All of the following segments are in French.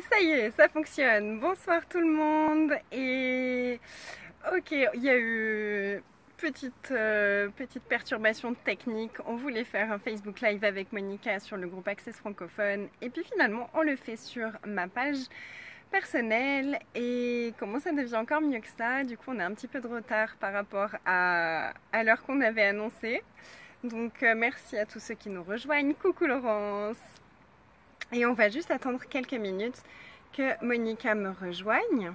ça y est, ça fonctionne. Bonsoir tout le monde. Et ok, il y a eu petite perturbation technique. On voulait faire un Facebook Live avec Monica sur le groupe Access francophone. Et puis finalement, on le fait sur ma page personnelle. Et comment ça devient encore mieux que ça? Du coup, on a un petit peu de retard par rapport à l'heure qu'on avait annoncée. Donc merci à tous ceux qui nous rejoignent. Coucou Laurence. Et on va juste attendre quelques minutes que Monica me rejoigne.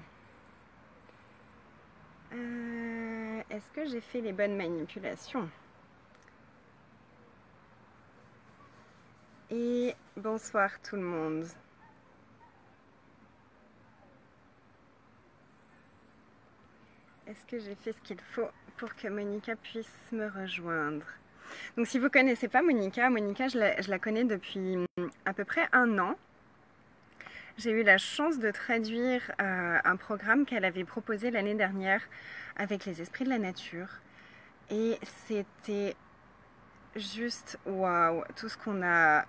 Est-ce que j'ai fait les bonnes manipulations? Et bonsoir tout le monde. Est-ce que j'ai fait ce qu'il faut pour que Monica puisse me rejoindre? Donc si vous ne connaissez pas Monica, je la connais depuis à peu près un an. J'ai eu la chance de traduire un programme qu'elle avait proposé l'année dernière avec les esprits de la nature. Et c'était juste waouh, tout ce qu'on a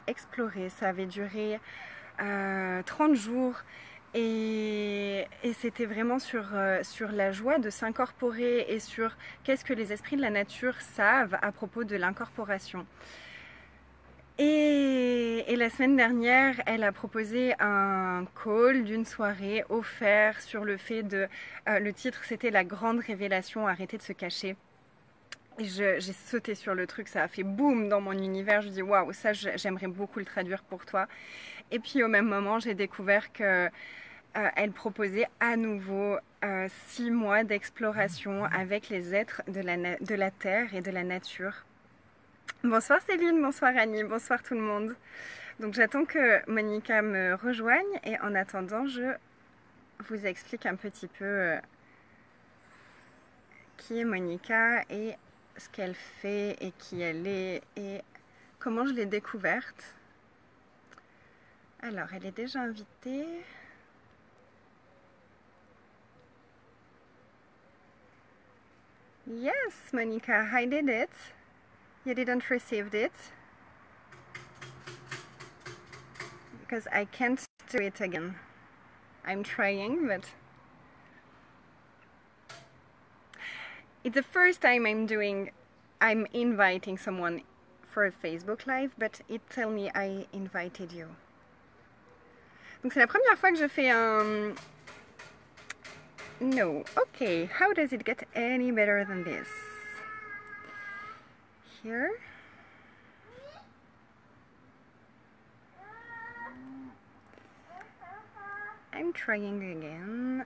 exploré. Ça avait duré 30 jours et c'était vraiment sur la joie de s'incorporer et sur qu'est-ce que les esprits de la nature savent à propos de l'incorporation. Et la semaine dernière, elle a proposé un call d'une soirée offert sur le fait de... le titre, c'était La grande révélation, arrêtez de se cacher. Et j'ai sauté sur le truc, ça a fait boum dans mon univers. Je dis waouh, ça j'aimerais beaucoup le traduire pour toi. Et puis au même moment, j'ai découvert que elle proposait à nouveau 6 mois d'exploration avec les êtres de la terre et de la nature. Bonsoir Céline, bonsoir Annie, bonsoir tout le monde. Donc j'attends que Monica me rejoigne et en attendant, je vous explique un petit peu qui est Monica et ce qu'elle fait et qui elle est et comment je l'ai découverte. Alors, elle est déjà invitée. Yes, Monica, I did it. You didn't receive it. Because I can't do it again. I'm trying, but... It's the first time I'm inviting someone for a Facebook Live, but it tell me I invited you. Donc c'est la première fois que je fais un... No, okay, how does it get any better than this? Here. I'm trying again.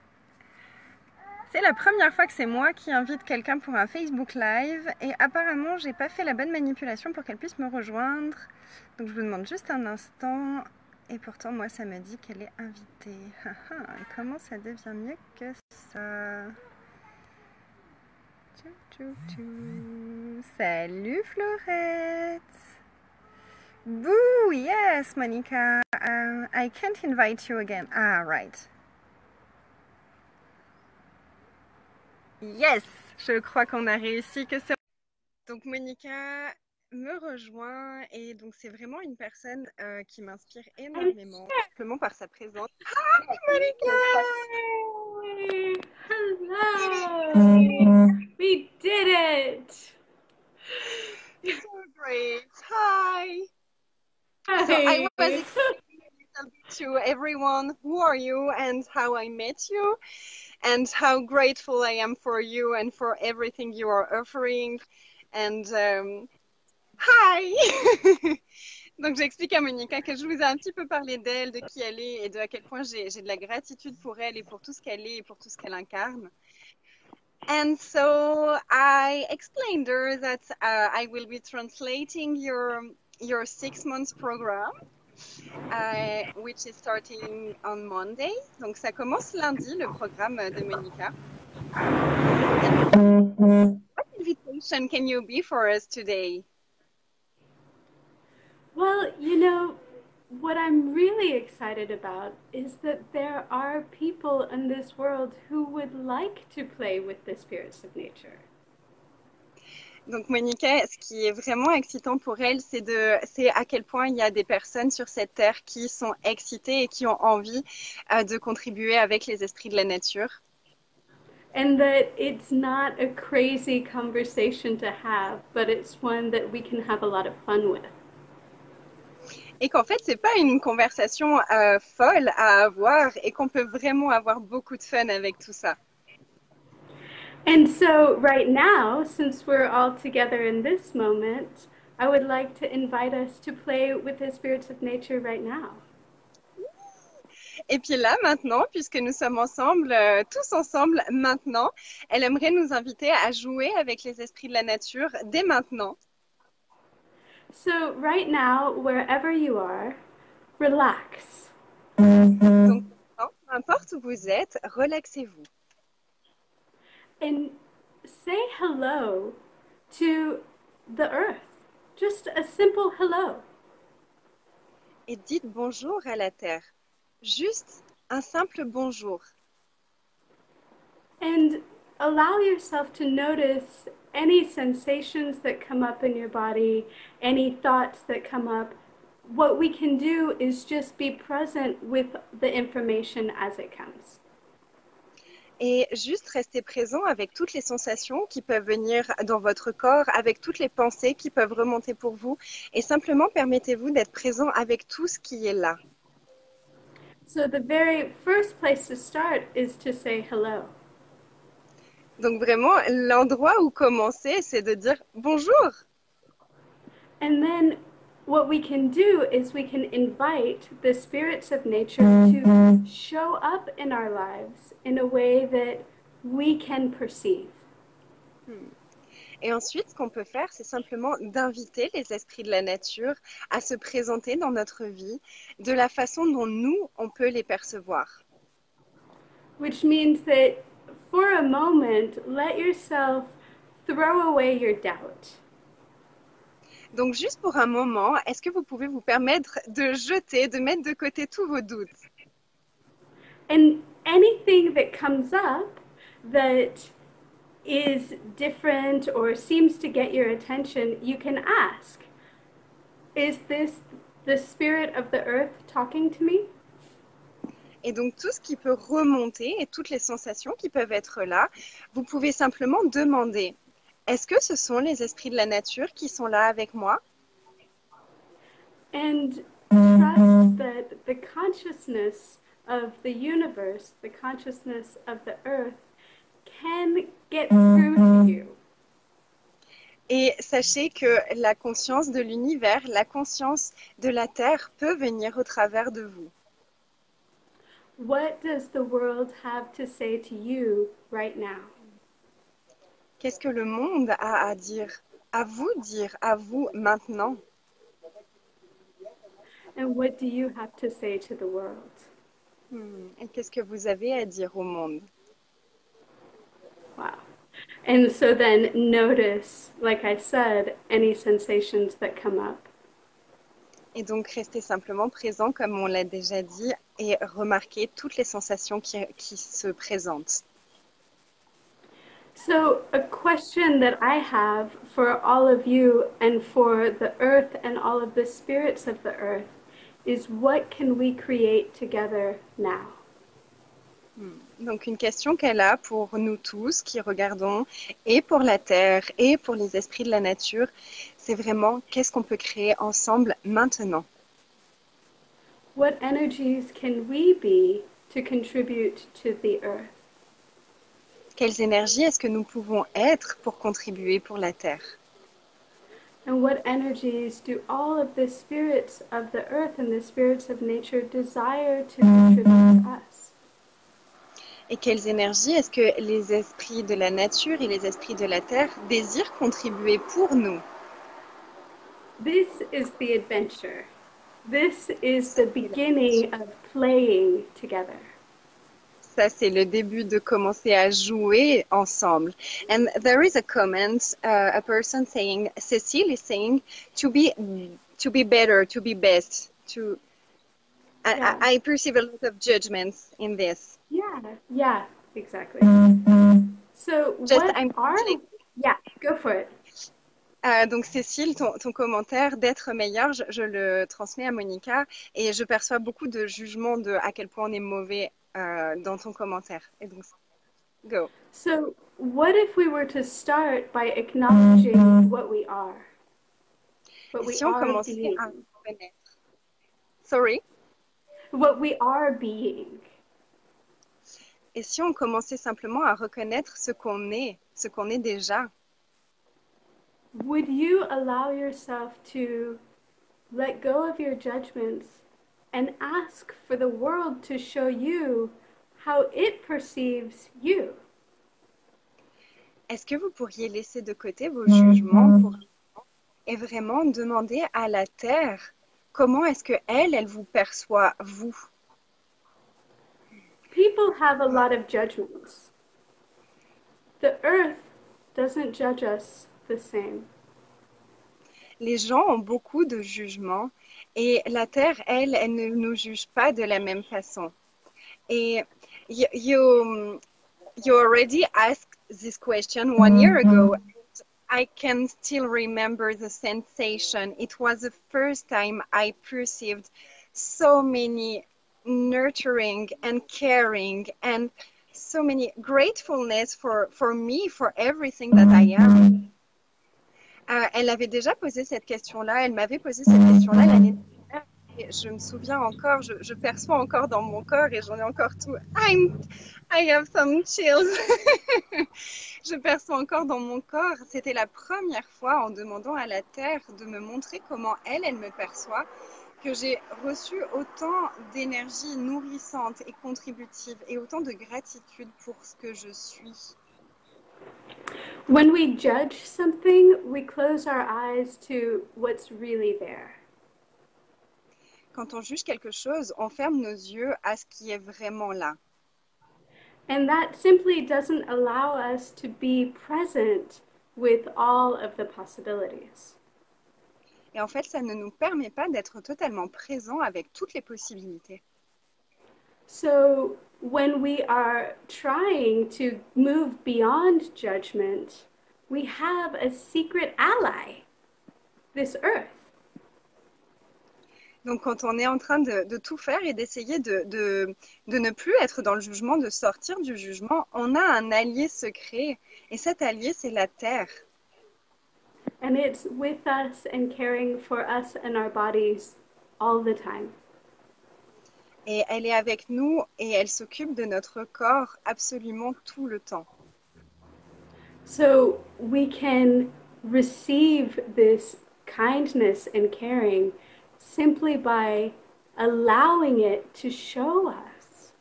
C'est la première fois que c'est moi qui invite quelqu'un pour un Facebook Live et apparemment j'ai pas fait la bonne manipulation pour qu'elle puisse me rejoindre. Donc je vous demande juste un instant et pourtant moi ça me dit qu'elle est invitée. Comment ça devient mieux que ça? Salut Florette! Boo! Yes, Monica! I can't invite you again. Ah, right. Yes! Je crois qu'on a réussi que c'est... Donc Monica me rejoint et donc c'est vraiment une personne qui m'inspire énormément, simplement par sa présence. Hi Monica! Hello! We did it! So great! Hi! Hi. So I was explaining a little bit to everyone who are you and how I met you and how grateful I am for you and for everything you are offering. And hi! Donc j'explique à Monica que je vous ai un petit peu parlé d'elle, de qui elle est et de à quel point j'ai de la gratitude pour elle et pour tout ce qu'elle est et pour tout ce qu'elle incarne. And so I explained her that I will be translating your 6 months program, which is starting on Monday. Donc ça commence lundi, le programme de Monica. What invitation can you be for us today? Well, you know, what I'm really excited about is that there are people in this world who would like to play with the spirits of nature. Donc Monica, ce qui est vraiment excitant pour elle, c'est à quel point il y a des personnes sur cette terre qui sont excitées et qui ont envie de contribuer avec les esprits de la nature. And that it's not a crazy conversation to have, but it's one that we can have a lot of fun with. Et qu'en fait, c'est pas une conversation folle à avoir et qu'on peut vraiment avoir beaucoup de fun avec tout ça. And so, right now, since we're all together in this moment, I would like to invite us to play with the spirits of nature right now. Et puis là, maintenant, puisque nous sommes ensemble, tous ensemble maintenant, elle aimerait nous inviter à jouer avec les esprits de la nature dès maintenant. So, right now, wherever you are, relax. Donc, peu importe où vous êtes, relaxez-vous. And say hello to the earth. Just a simple hello. Et dites bonjour à la terre. Juste un simple bonjour. And allow yourself to notice any sensations that come up in your body, any thoughts that come up. What we can do is just be present with the information as it comes. Et juste restez présent avec toutes les sensations qui peuvent venir dans votre corps, avec toutes les pensées qui peuvent remonter pour vous. Et simplement permettez-vous d'être présent avec tout ce qui est là. So the very first place to start is to say hello. Donc vraiment, l'endroit où commencer, c'est de dire bonjour. And then what we can do is we can invite the spirits of nature to show up in our lives in a way that we can perceive. Et ensuite, ce qu'on peut faire, c'est simplement d'inviter les esprits de la nature à se présenter dans notre vie de la façon dont nous, on peut les percevoir. Which means that for a moment, let yourself throw away your doubt. Donc juste pour un moment, est-ce que vous pouvez vous permettre de jeter, de mettre de côté tous vos doutes? And anything that comes up that is different or seems to get your attention, you can ask, is this the spirit of the earth talking to me? Et donc tout ce qui peut remonter et toutes les sensations qui peuvent être là, vous pouvez simplement demander, est-ce que ce sont les esprits de la nature qui sont là avec moi? And trust that the consciousness of the universe, the consciousness of the earth, can get through to you. Et sachez que la conscience de l'univers, la conscience de la Terre peut venir au travers de vous. What does the world have to say to you right now? Qu'est-ce que le monde a à dire, à vous maintenant? And what do you have to say to the world? Et qu'est-ce que vous avez à dire au monde? Wow. And so then notice, like I said, any sensations that come up. Et donc restez simplement présent, comme on l'a déjà dit, et remarquez toutes les sensations qui se présentent. So, a question that I have for all of you and for the earth and all of the spirits of the earth is what can we create together now? Donc une question qu'elle a pour nous tous qui regardons, et pour la Terre, et pour les esprits de la nature, c'est vraiment qu'est-ce qu'on peut créer ensemble maintenant? What energies can we be to contribute to the earth? Quelles énergies est-ce que nous pouvons être pour contribuer pour la Terre? And what energies do all of the spirits of the earth and the spirits of nature desire to contribute to us? Et quelles énergies est-ce que les esprits de la nature et les esprits de la Terre désirent contribuer pour nous? This is the adventure. This is the beginning of playing together. Ça, c'est le début de commencer à jouer ensemble. And there is a comment, a person saying, Cécile is saying, to be better, to be best. Yeah. I perceive a lot of judgments in this. Yeah, exactly. So Just, what I'm are, translating. yeah, go for it. Donc Cécile, ton commentaire d'être meilleur, je le transmets à Monica et je perçois beaucoup de jugements de à quel point on est mauvais dans ton commentaire. Et donc, go. So, what if we were to start by acknowledging what Et we si on are commençait à being, reconnaître, sorry, what we are being? et si on commençait simplement à reconnaître ce qu'on est déjà, Would you allow yourself to let go of your judgments and ask for the world to show you how it perceives you? est-ce que vous pourriez laisser de côté vos jugements et vraiment demander à la Terre comment est-ce que elle vous perçoit, vous? People have a lot of judgments. The earth doesn't judge us the same. Les gens ont beaucoup de jugements et la Terre, elle ne nous juge pas de la même façon. Et you already asked this question 1 year ago. I can still remember the sensation. It was the first time I perceived so many nurturing and caring and so many gratefulness for me, for everything that I am. Elle avait déjà posé cette question-là, elle m'avait posé cette question-là l'année dernière. Et je me souviens encore, je perçois encore dans mon corps et j'en ai encore tout. I have some chills. Je perçois encore dans mon corps. C'était la première fois en demandant à la Terre de me montrer comment elle me perçoit, que j'ai reçu autant d'énergie nourrissante et contributive et autant de gratitude pour ce que je suis. When we judge something, we close our eyes to what's really there. Quand on juge quelque chose, on ferme nos yeux à ce qui est vraiment là. And that simply doesn't allow us to be present with all of the possibilities. Et en fait, ça ne nous permet pas d'être totalement présents avec toutes les possibilités. So when we are trying to move beyond judgment, we have a secret ally, this earth. Donc, quand on est en train de tout faire et d'essayer de ne plus être dans le jugement, de sortir du jugement, on a un allié secret. Et cet allié, c'est la Terre. And it's with us and caring for us and our bodies all the time. Et elle est avec nous et elle s'occupe de notre corps absolument tout le temps. So we can receive this kindness and caring simply by allowing it to show us.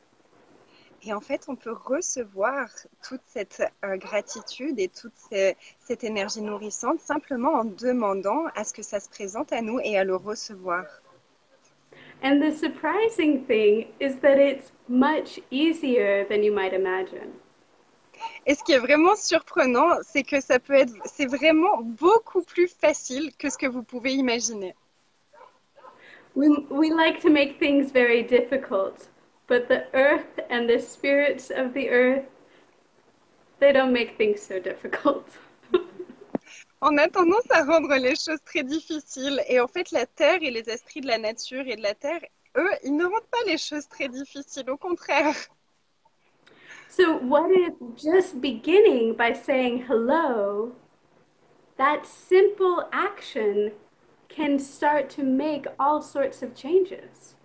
Et en fait, on peut recevoir toute cette gratitude et cette énergie nourrissante simplement en demandant à ce que ça se présente à nous et à le recevoir. And the surprising thing is that it's much easier than you might imagine. Et ce qui est vraiment surprenant, c'est que c'est vraiment beaucoup plus facile que ce que vous pouvez imaginer. We like to make things very difficult, but the earth and the spirits of the earth, they don't make things so difficult. On a tendance à rendre les choses très difficiles. Et en fait, la Terre et les esprits de la nature et de la Terre, eux, ils ne rendent pas les choses très difficiles. Au contraire. So, what if just beginning by saying hello, that simple action can start to make all sorts of changes?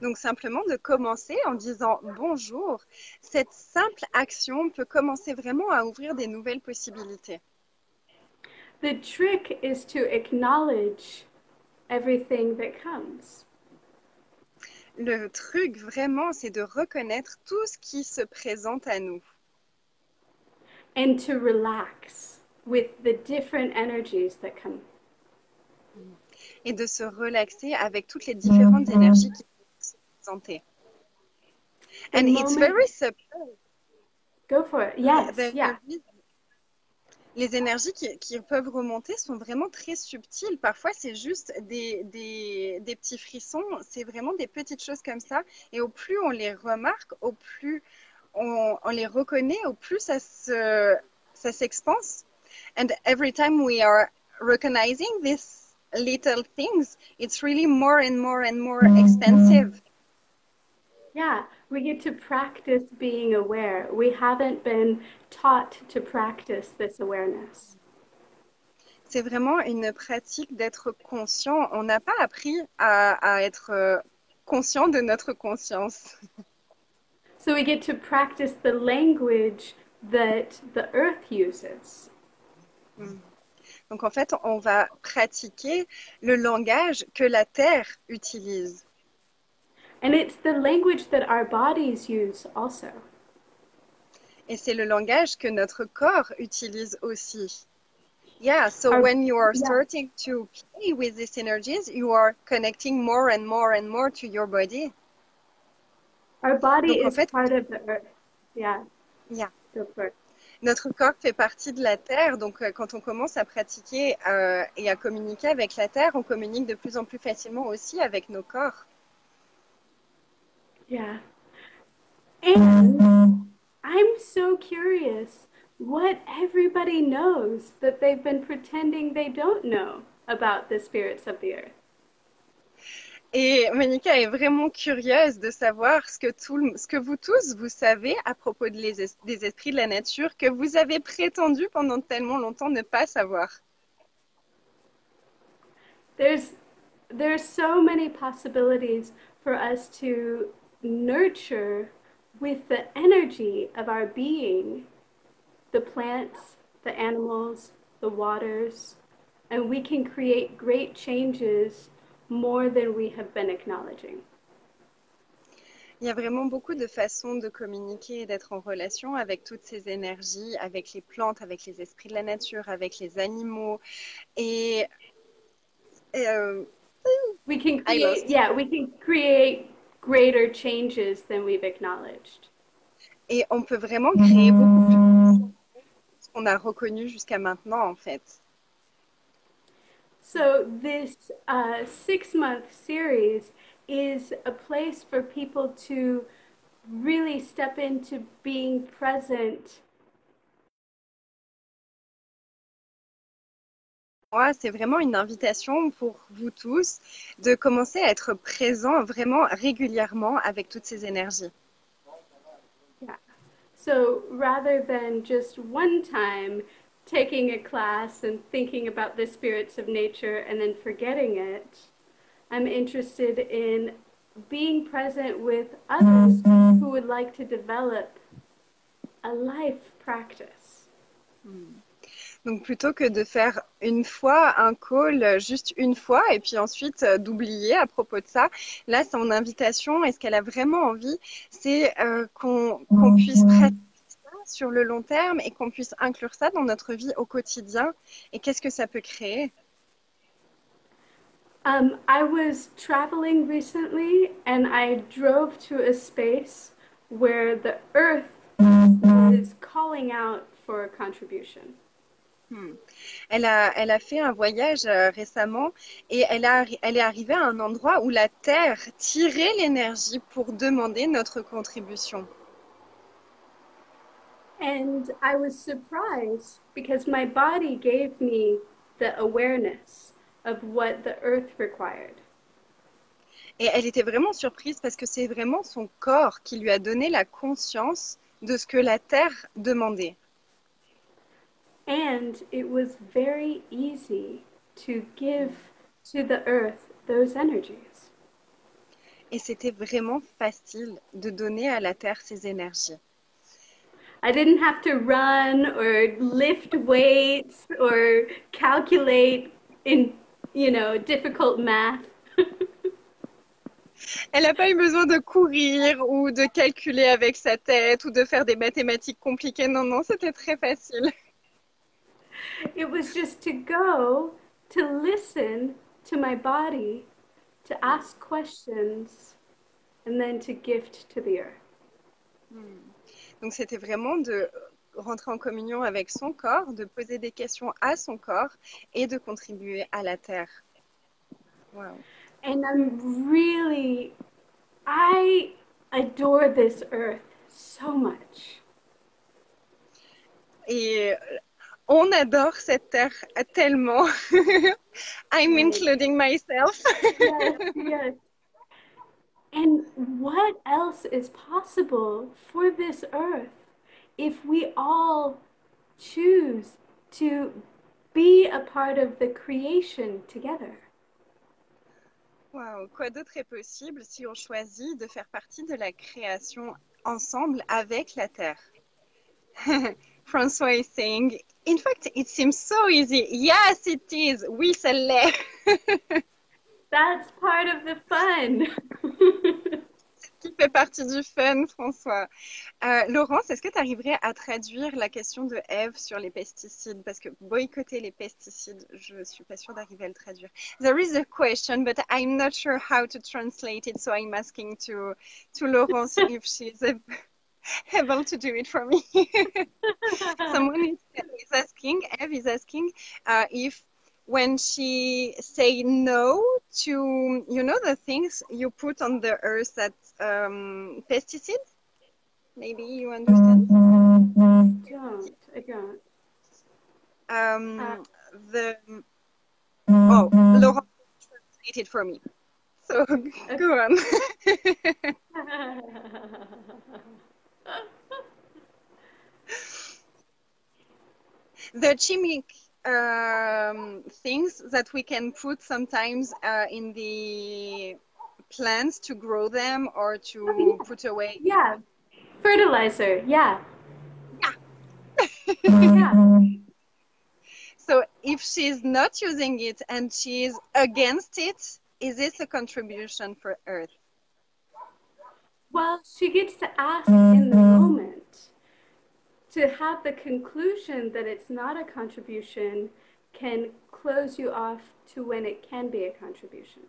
Donc simplement de commencer en disant bonjour, cette simple action peut commencer vraiment à ouvrir des nouvelles possibilités. The trick is to acknowledge everything that comes. Le truc vraiment, c'est de reconnaître tout ce qui se présente à nous. And to relax with the different energies that come. Et de se relaxer avec toutes les différentes énergies qui peuvent se présenter. And it's very subtle. Go for it. Yes, yeah. Les énergies qui peuvent remonter sont vraiment très subtiles. Parfois, c'est juste des petits frissons. C'est vraiment des petites choses comme ça. Et au plus on les remarque, au plus on les reconnaît, au plus ça s'expanse. And every time we are recognizing these little things, it's really more and more and more expensive. Yeah, we get to practice being aware. We haven't been taught to practice this awareness. C'est vraiment une pratique d'être conscient. On n'a pas appris à être conscient de notre conscience. So we get to practice the language that the earth uses. Mm. Donc en fait, on va pratiquer le langage que la Terre utilise. And it's the language that our bodies use also. Et c'est le langage que notre corps utilise aussi. Yeah, so Our, when you are yeah, starting to play with these energies, you are connecting more and more and more to your body. our body Donc en is fait, part of the earth. Yeah, yeah, go for it. notre corps fait partie de la Terre. Donc quand on commence à pratiquer et à communiquer avec la Terre, on communique de plus en plus facilement aussi avec nos corps. Yeah. And I'm so curious what everybody knows that they've been pretending they don't know about the spirits of the earth. Et Monica est vraiment curieuse de savoir ce que vous tous, vous savez à propos des esprits de la nature que vous avez prétendu pendant tellement longtemps ne pas savoir. There's there's so many possibilities for us to nurture with the energy of our being the plants, the animals, the waters, and we can create great changes more than we have been acknowledging. Il y a vraiment beaucoup de façons de communiquer et d'être en relation avec toutes ces énergies, avec les plantes, avec les esprits de la nature, avec les animaux. Et, et, We can I create, lost. yeah, we can create greater changes than we've acknowledged. Et on peut vraiment créer beaucoup plus de ce qu'on a reconnu jusqu'à maintenant, en fait. So, this 6 month series is a place for people to really step into being present. Moi, c'est vraiment une invitation pour vous tous de commencer à être présents vraiment régulièrement avec toutes ces énergies. Yeah. So, rather than just one time taking a class and thinking about the spirits of nature and then forgetting it, I'm interested in being present with others who would like to develop a life practice. Donc plutôt que de faire une fois un call, juste une fois, et puis ensuite d'oublier à propos de ça, là, son invitation, et ce qu'elle a vraiment envie, c'est qu'on puisse pratiquer ça sur le long terme et qu'on puisse inclure ça dans notre vie au quotidien. Et qu'est-ce que ça peut créer? I was traveling recently and I drove to a space where the earth is calling out for a contribution. Hmm. Elle a fait un voyage récemment et elle est arrivée à un endroit où la Terre tirait l'énergie pour demander notre contribution. And I was surprised because my body gave me the awareness of what the earth required. Et elle était vraiment surprise parce que c'est vraiment son corps qui lui a donné la conscience de ce que la Terre demandait. And it was very easy to give to the earth those energies. Et c'était vraiment facile de donner à la Terre ces énergies. I didn't have to run or lift weights or calculate in, difficult math. Elle n'a pas eu besoin de courir ou de calculer avec sa tête ou de faire des mathématiques compliquées. Non, non, c'était très facile. It was just to go, to listen to my body, to ask questions, and then to gift to the earth. Donc c'était vraiment de rentrer en communion avec son corps, de poser des questions à son corps et de contribuer à la Terre. Wow. And I adore this earth so much. Et On adore cette terre tellement. I'm Right. including myself. Yes, yes. And what else is possible for this earth if we all choose to be a part of the creation together? Wow, quoi d'autre est possible si on choisit de faire partie de la création ensemble avec la Terre? François is saying, in fact, it seems so easy. Yes, it is. Oui, ça l'est. That's part of the fun. Qui fait partie du fun, François. Laurence, est-ce que tu arriverais à traduire la question de Eve sur les pesticides? Parce que boycotter les pesticides, je ne suis pas sûre d'arriver à le traduire. There is a question, but I'm not sure how to translate it, so I'm asking to Laurence if she's able to do it for me. Someone is asking, Eve is asking, if when she say no to, you know, the things you put on the earth that pesticides, maybe you understand. I don't. Uh, Um, the oh, Laurent translated for me. So go on. The chimic things that we can put sometimes in the plants to grow them or to put away. yeah, fertilizer. Yeah, Yeah. yeah. So if she's not using it and she's against it, is this a contribution for Earth? Well, she gets to ask in the moment. To have the conclusion that it's not a contribution can close you off to when it can be a contribution.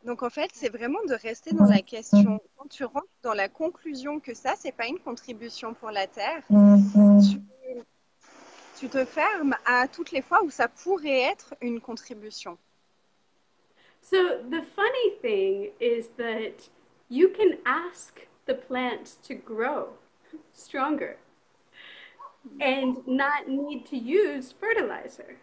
Donc en fait, c'est vraiment de rester dans la question. Quand tu rentres dans la conclusion que ça, c'est pas une contribution pour la Terre, tu, tu te fermes à toutes les fois où ça pourrait être une contribution. So the funny thing is that you can ask the plants to grow stronger and not need to use fertilizer.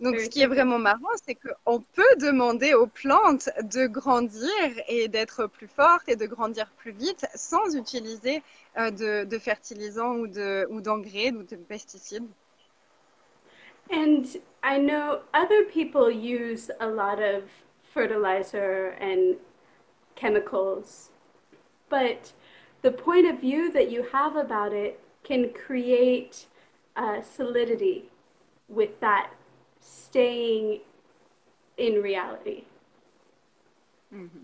Donc, ce Very qui est simple. vraiment marrant, c'est qu'on peut demander aux plantes de grandir et d'être plus fortes et de grandir plus vite sans utiliser de fertilisants ou d'engrais ou de pesticides. And I know other people use a lot of fertilizer and chemicals, but the point of view that you have about it can create solidity with that staying in reality. Mhm.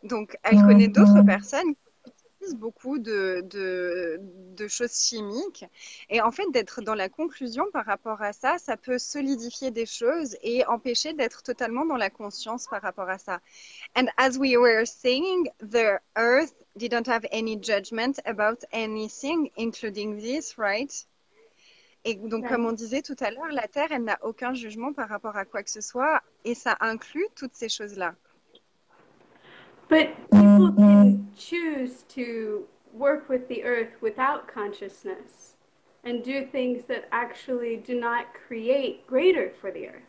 Donc, elle connaît d'autres personnes qui utilisent beaucoup de choses chimiques. Et en fait, d'être dans la conclusion par rapport à ça, ça peut solidifier des choses et empêcher d'être totalement dans la conscience par rapport à ça. And as we were saying, the earth didn't have any judgment about anything, including this, right? Et donc, comme Right. on disait tout à l'heure, la Terre, elle n'a aucun jugement par rapport à quoi que ce soit, et ça inclut toutes ces choses-là. But people can choose to work with the earth without consciousness and do things that actually do not create greater for the earth.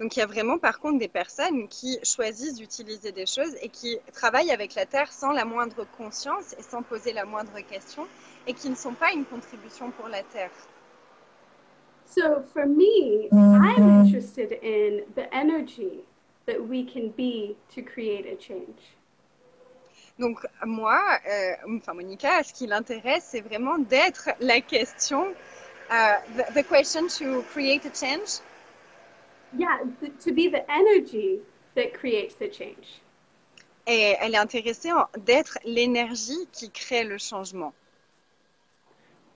Donc, il y a vraiment, par contre, des personnes qui choisissent d'utiliser des choses et qui travaillent avec la Terre sans la moindre conscience et sans poser la moindre question, et qui ne sont pas une contribution pour la Terre. So for me, I'm interested in the energy that we can be to create a change. Donc, moi, enfin, Monica, ce qui l'intéresse, c'est vraiment d'être la question, the question to create a change. Yeah, to be the energy that creates the change. Et elle est intéressée d'être l'énergie qui crée le changement.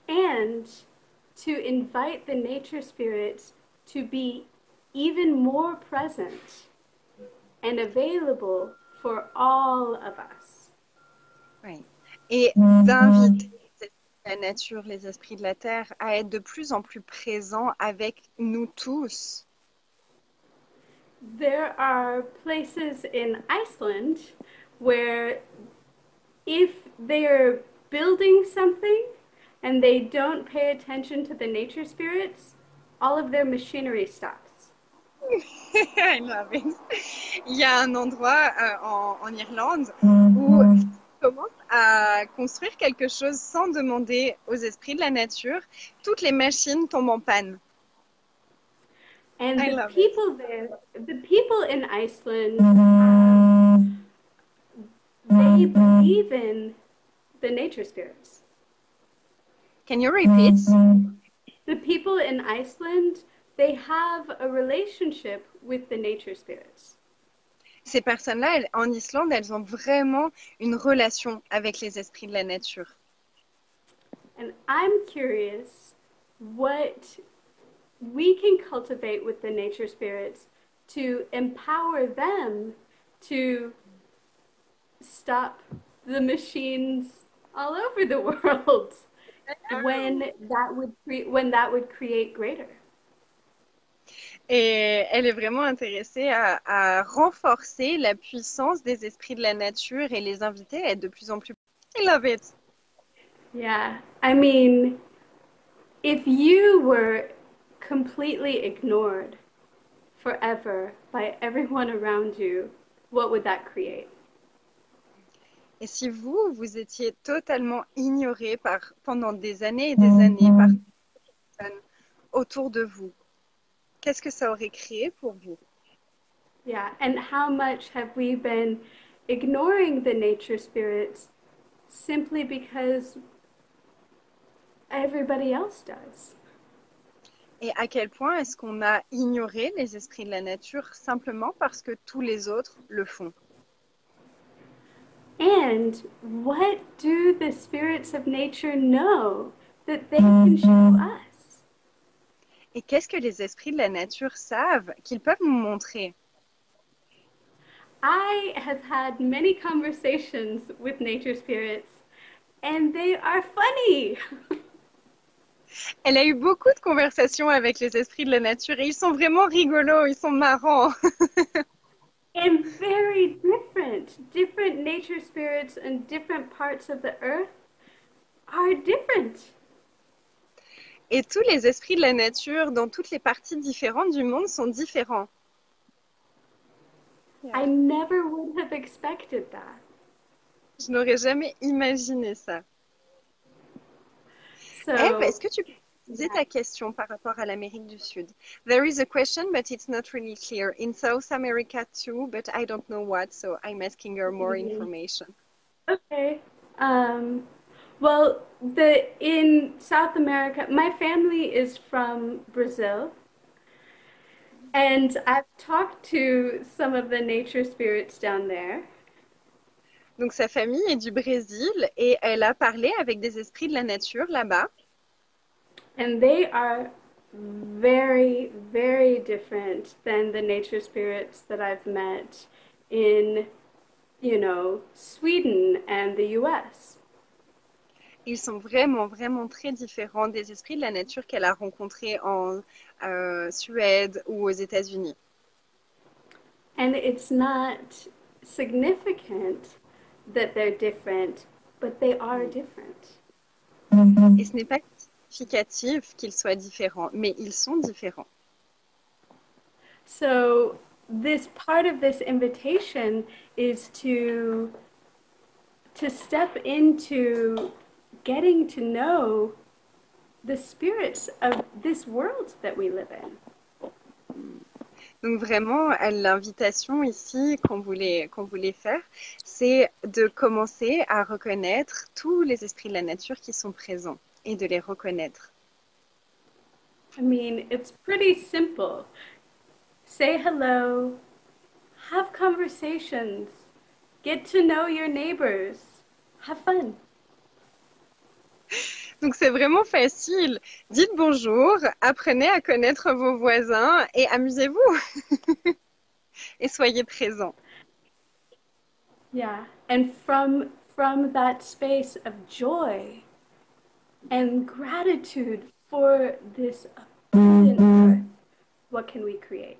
And to invite the nature spirits to be even more present and available for all of us. Oui. Et d'inviter la nature, les esprits de la terre, à être de plus en plus présents avec nous tous. There are places in Iceland where if they're building something and they don't pay attention to the nature spirits, all of their machinery stops. I love it. Il y a un endroit en Irlande où ils commencent à construire quelque chose sans demander aux esprits de la nature. Toutes les machines tombent en panne. And I the love it. people there, the people in Iceland, they believe in the nature spirits. Can you repeat? The people in Iceland, they have a relationship with the nature spirits. Ces personnes-là, en Islande, elles ont vraiment une relation avec les esprits de la nature. And I'm curious what we can cultivate with the nature spirits to empower them to stop the machines all over the world when that would create greater. Et elle est vraiment intéressée à renforcer la puissance des esprits de la nature et les inviter à être de plus en plus. I love it. Yeah, I mean, if you were completely ignored forever by everyone around you, what would that create? Et si vous, vous étiez totalement ignoré pendant des années et des années par les personnes autour de vous, qu'est-ce que ça aurait créé pour vous? Yeah, and how much have we been ignoring the nature spirits simply because everybody else does? Et à quel point est-ce qu'on a ignoré les esprits de la nature simplement parce que tous les autres le font? And what do the spirits of nature know that they can show us? Et qu'est-ce que les esprits de la nature savent qu'ils peuvent nous montrer? I have had many conversations with nature spirits, and they are funny. Elle a eu beaucoup de conversations avec les esprits de la nature et ils sont vraiment rigolos, ils sont marrants. And very different. Different nature spirits in different parts of the earth are different. Et tous les esprits de la nature dans toutes les parties différentes du monde sont différents. I never would have expected that. Je n'aurais jamais imaginé ça. So, Eve, est-ce que tu peux poser ta question par rapport à l'Amérique du Sud? There is a question, but it's not really clear. In South America too, but I don't know what, so I'm asking her more information. okay. Well, in South America, my family is from Brazil, and I've talked to some of the nature spirits down there. Donc sa famille est du Brésil et elle a parlé avec des esprits de la nature là-bas. And they are very, very different than the nature spirits that I've met in, Sweden and the US. Ils sont vraiment, vraiment très différents des esprits de la nature qu'elle a rencontrés en Suède ou aux États-Unis. And it's not significant that they're different, but they are different. Et ce n'est pas significatif qu'ils soient différents, mais ils sont différents. So this part of this invitation is to step into getting to know the spirits of this world that we live in. Donc vraiment, l'invitation ici qu'on voulait faire, c'est de commencer à reconnaître tous les esprits de la nature qui sont présents et de les reconnaître. I mean, it's pretty simple. Say hello, have conversations, get to know your neighbors, have fun. Donc c'est vraiment facile. Dites bonjour, apprenez à connaître vos voisins et amusez-vous. Et soyez présents. Yeah, and from that space of joy and gratitude for this abundant earth, what can we create?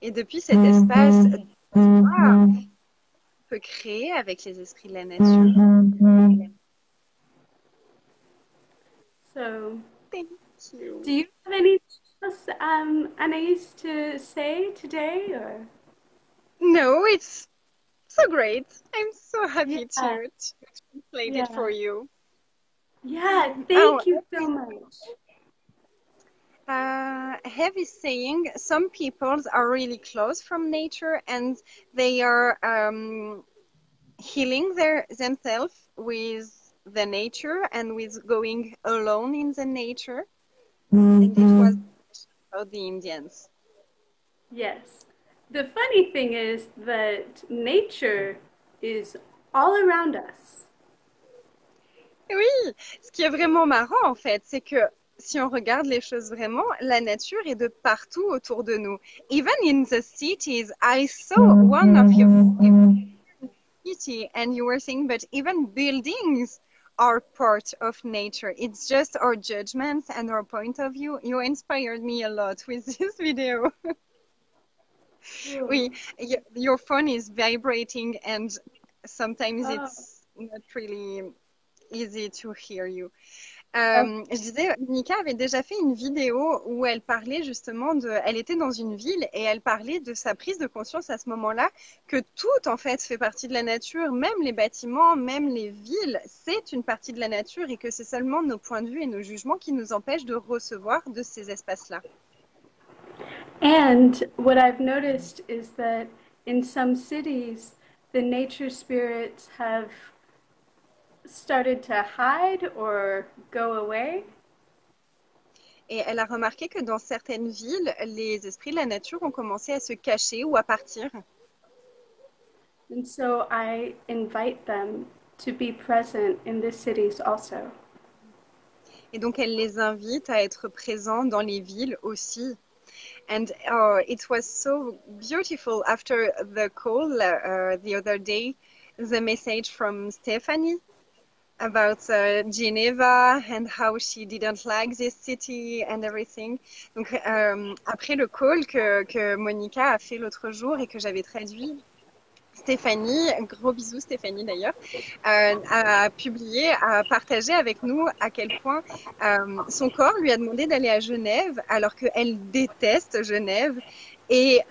Et depuis cet espace de joie, on peut créer avec les esprits de la nature. So, Thank you. do you have anything else, Anais, to say today? Or No, it's so great. I'm so yeah, happy to translate it for yeah, you. yeah. Oh, Thank you so much. heavy saying some peoples are really close from nature and they are healing themselves with the nature and with going alone in the nature. And it was about the Indians. Yes. The funny thing is that nature is all around us. Oui, ce qui est vraiment marrant en fait, c'est que si on regarde les choses vraiment, la nature est de partout autour de nous. Even in the cities, I saw one of your city and you were saying, but even buildings are part of nature. It's just our judgments and our point of view. You inspired me a lot with this video. Oui, Oh, your phone is vibrating and sometimes oh, it's not really easy to hear you. oh. Je disais, Nika avait déjà fait une vidéo où elle parlait justement de, elle était dans une ville et elle parlait de sa prise de conscience à ce moment-là que tout en fait fait partie de la nature, même les bâtiments, même les villes, c'est une partie de la nature et que c'est seulement nos points de vue et nos jugements qui nous empêchent de recevoir de ces espaces-là. And what I've noticed is that in some cities, the nature spirits have started to hide or go away. Et elle a remarqué que dans certaines villes, les esprits de la nature ont commencé à se cacher ou à partir. And so I invite them to be present in the cities also. Et donc, elle les invite à être présents dans les villes aussi. And it was so beautiful after the call the other day, the message from Stephanie about Geneva and how she didn't like this city and everything. Donc, après le call que Monica a fait l'autre jour et que j'avais traduit, Stéphanie, gros bisous Stéphanie d'ailleurs, a publié, a partagé avec nous à quel point son corps lui a demandé d'aller à Genève alors qu'elle déteste Genève. Et,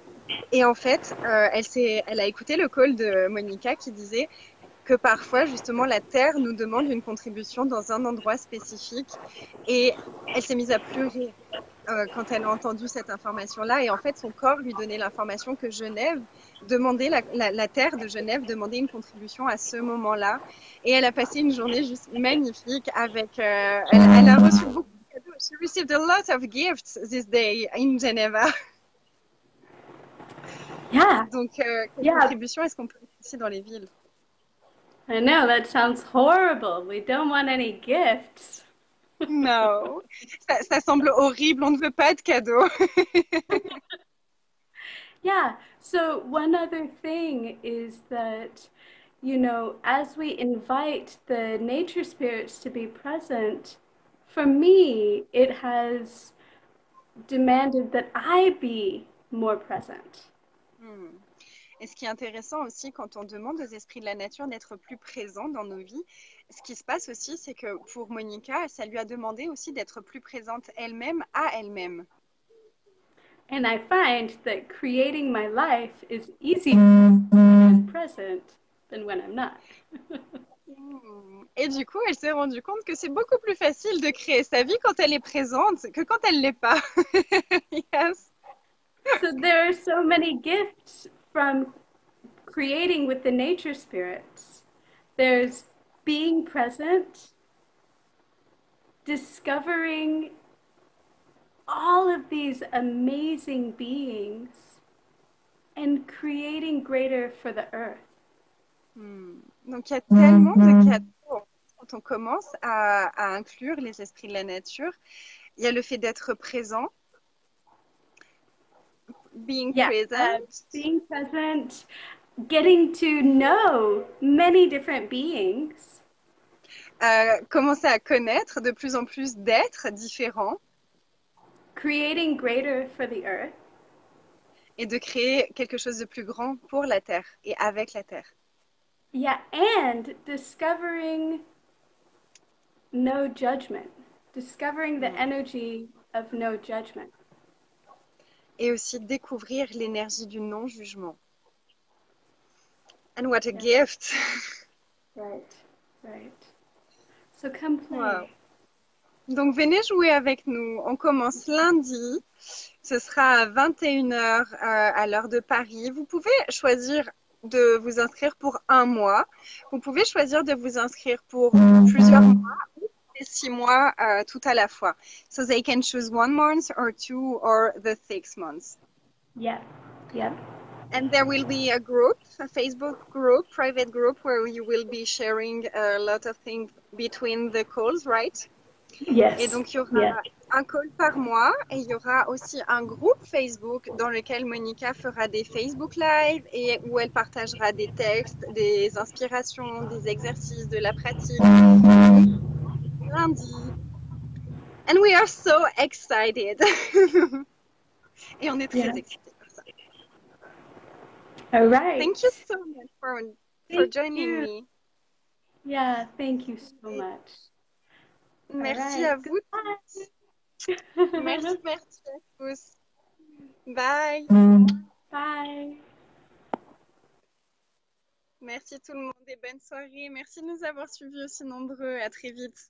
et en fait, elle a écouté le call de Monica qui disait que parfois, justement, la Terre nous demande une contribution dans un endroit spécifique. Et elle s'est mise à pleurer quand elle a entendu cette information-là. Et en fait, son corps lui donnait l'information que Genève demandait, la terre de Genève demandait une contribution à ce moment-là. Et elle a passé une journée juste magnifique avec. Elle a reçu beaucoup de cadeaux. She received a lot of gifts this day in Geneva. Yeah, Donc, quelle yeah, contribution est-ce qu'on peut faire ici dans les villes? I know that sounds horrible. We don't want any gifts. Non, ça semble horrible. On ne veut pas de cadeaux. Yeah, so one other thing is that, as we invite the nature spirits to be present, for me, it has demanded that I be more present. Hmm. Et ce qui est intéressant aussi quand on demande aux esprits de la nature d'être plus présents dans nos vies, ce qui se passe aussi, c'est que pour Monica, ça lui a demandé aussi d'être plus présente elle-même à elle-même. And I find that creating my life is easier when I'm present than when I'm not. Et du coup, elle s'est rendue compte que c'est beaucoup plus facile de créer sa vie quand elle est présente que quand elle l'est pas. Yes. So there are so many gifts from creating with the nature spirits. There's being present, discovering all of these amazing beings, and creating greater for the earth. Donc, il y a tellement de cadeaux quand on commence à inclure les esprits de la nature. Il y a le fait d'être présent, being Yeah, present. being present, getting to know many different beings, Commencer à connaître de plus en plus d'êtres différents creating greater for the earth. et de créer quelque chose de plus grand pour la Terre et avec la Terre. Yeah, and discovering no judgment. discovering the energy of no judgment. Et aussi découvrir l'énergie du non-jugement. And what a Yeah. gift! Right, right. So come play. Wow. Donc venez jouer avec nous. On commence lundi. Ce sera à 21h à l'heure de Paris. Vous pouvez choisir de vous inscrire pour un mois. Vous pouvez choisir de vous inscrire pour plusieurs mois ou 6 mois tout à la fois. So they can choose 1 month or 2 or the 6 months. Yeah, yeah. And there will be a group, a Facebook group, private group, where you will be sharing a lot of things between the calls, right? Yes. Et donc, il y aura un call par mois et il y aura aussi un groupe Facebook dans lequel Monica fera des Facebook Live et où elle partagera des textes, des inspirations, des exercices, de la pratique. Lundi. And we are so excited. Et on est très excités par ça. All right. Thank you so much for joining me. Yeah, thank you so much. Merci à vous. Merci à tous. Bye. Bye. Merci tout le monde et bonne soirée. Merci de nous avoir suivis aussi nombreux. À très vite.